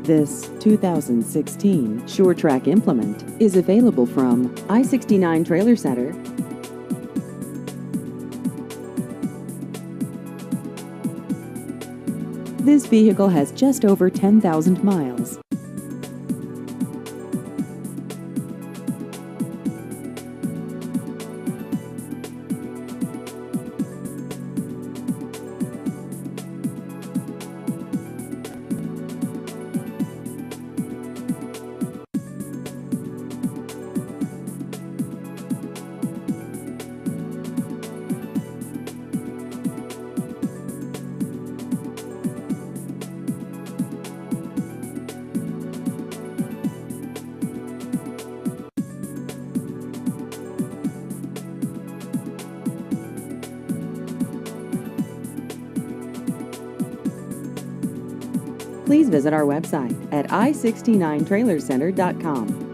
This 2016 Sure-Trac implement is available from I-69 Trailer Center. This vehicle has just over 10,000 miles. Please visit our website at i69trailercenter.com.